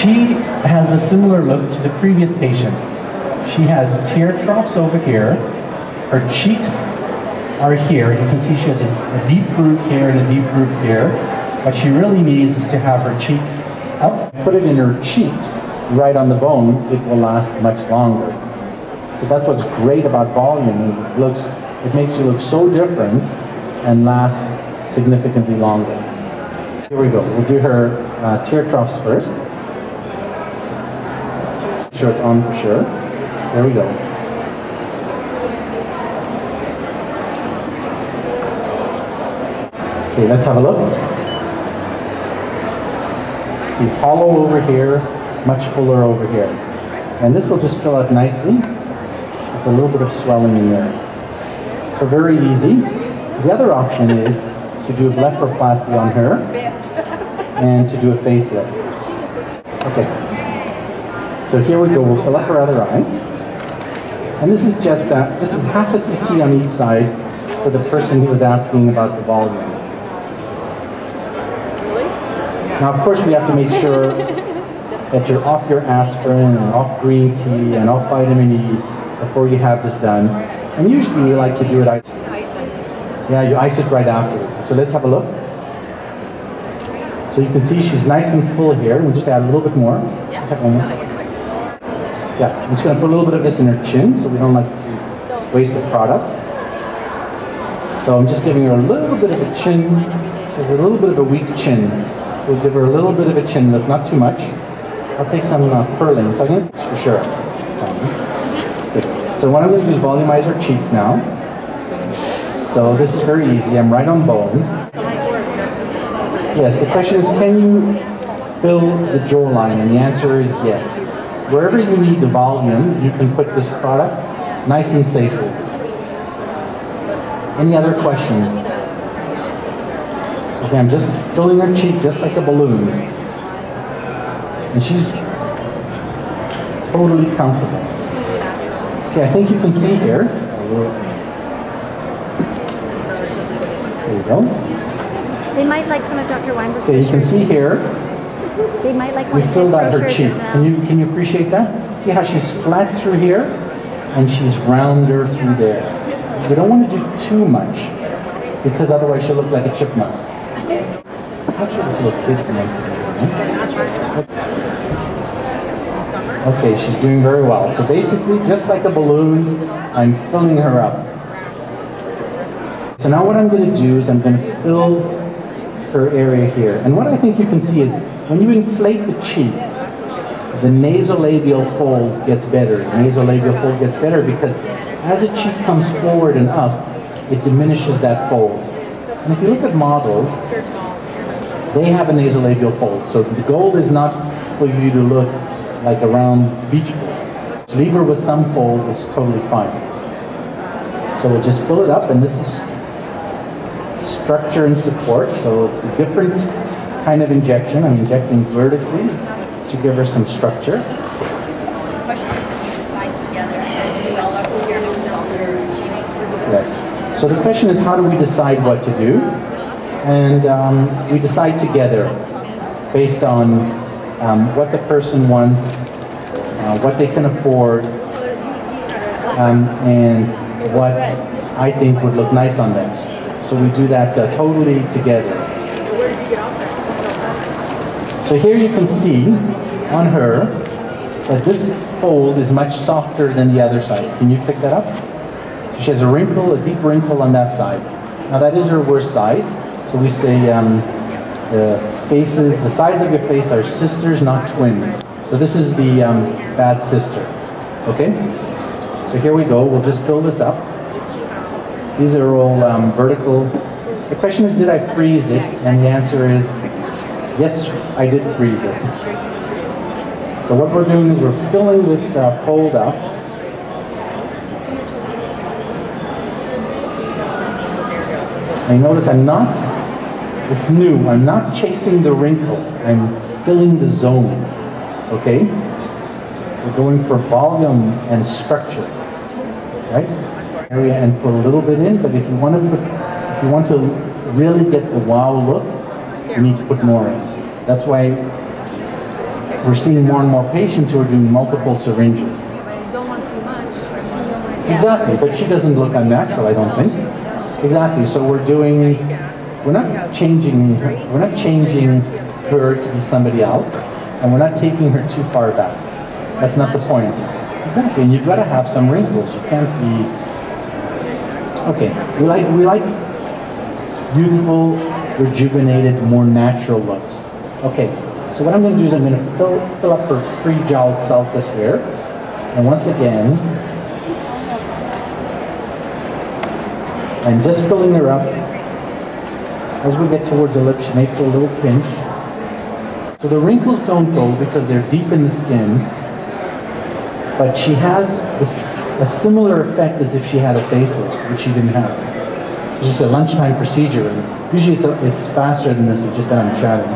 She has a similar look to the previous patient. She has tear troughs over here. Her cheeks are here. You can see she has a deep groove here and a deep groove here. What she really needs is to have her cheek up, put it in her cheeks, right on the bone. It will last much longer. So that's what's great about volume. It makes you look so different and last significantly longer. Here we go. We'll do her tear troughs first. Make sure it's on for sure. There we go. Okay, let's have a look. See, hollow over here, much fuller over here. And this will just fill out nicely. It's a little bit of swelling in there. So very easy. The other option is to do a blepharoplasty on her and to do a facelift. Okay. So here we go. We'll fill up her other eye. And this is just, this is half a cc on each side for the person who was asking about the volume. Now, of course, we have to make sure that you're off your aspirin and off green tea and off vitamin E before you have this done. And usually we like to do it, yeah, you ice it right afterwards. So let's have a look. So you can see she's nice and full here. We'll just add a little bit more. Let's have one more. Yeah, I'm just going to put a little bit of this in her chin so we don't like to waste the product. So I'm just giving her a little bit of a chin. She has a little bit of a weak chin. We'll give her a little bit of a chin lift, not too much. I'll take some pearling, so I'm going to for sure. Good. So what I'm going to do is volumize her cheeks now. So this is very easy. I'm right on bone. Yes, the question is, can you fill the jawline? And the answer is yes. Wherever you need the volume, you can put this product nice and safely. Any other questions? Okay, I'm just filling her cheek just like a balloon. And she's totally comfortable. Okay, I think you can see here. There you go. They might like some of Dr. Weinberg's. Okay, you can see here. They might like we filled out her cheek. Can you appreciate that? See how she's flat through here and she's rounder through there. We don't want to do too much because otherwise she'll look like a chipmunk. Actually, this little kid wants to do it. Okay, she's doing very well. So basically, just like a balloon, I'm filling her up. So now what I'm going to do is I'm going to fill her area here. And what I think you can see is when you inflate the cheek, the nasolabial fold gets better. The nasolabial fold gets better because as a cheek comes forward and up, it diminishes that fold. And if you look at models, they have a nasolabial fold. So the goal is not for you to look like a round beach ball. So leave her with some fold is totally fine. So we'll just fill it up, and this is structure and support. So it's a different kind of injection. I'm injecting vertically to give her some structure. Yes. So the question is, how do we decide what to do? And we decide together based on what the person wants, what they can afford, and what I think would look nice on them. So we do that totally together. So here you can see on her that this fold is much softer than the other side. Can you pick that up? So she has a wrinkle, a deep wrinkle on that side. Now that is her worst side. So we say the sides of your face are sisters, not twins. So this is the bad sister. Okay? So here we go. We'll just fill this up. These are all vertical. The question is, did I freeze it? And the answer is, yes, I did freeze it. So what we're doing is we're filling this fold up. And notice I'm not, it's new, I'm not chasing the wrinkle, I'm filling the zone, okay? We're going for volume and structure, right? Area and put a little bit in, but if you want to really get the wow look, you need to put more in. That's why we're seeing more and more patients who are doing multiple syringes. Don't want too much. Exactly, but she doesn't look unnatural, I don't think. Exactly, so we're not changing her to be somebody else, and we're not taking her too far back. That's not the point. Exactly, and you've got to have some wrinkles. You can't be... Okay, we like youthful, rejuvenated, more natural looks. Okay, so what I'm going to do is I'm going to fill up her pre-jowl sulcus here, and once again, I'm just filling her up. As we get towards the lips, she may feel a little pinch. So the wrinkles don't go because they're deep in the skin, but she has a similar effect as if she had a facelift, which she didn't have. It's just a lunchtime procedure, and usually it's faster than this, it's just that I'm chatting.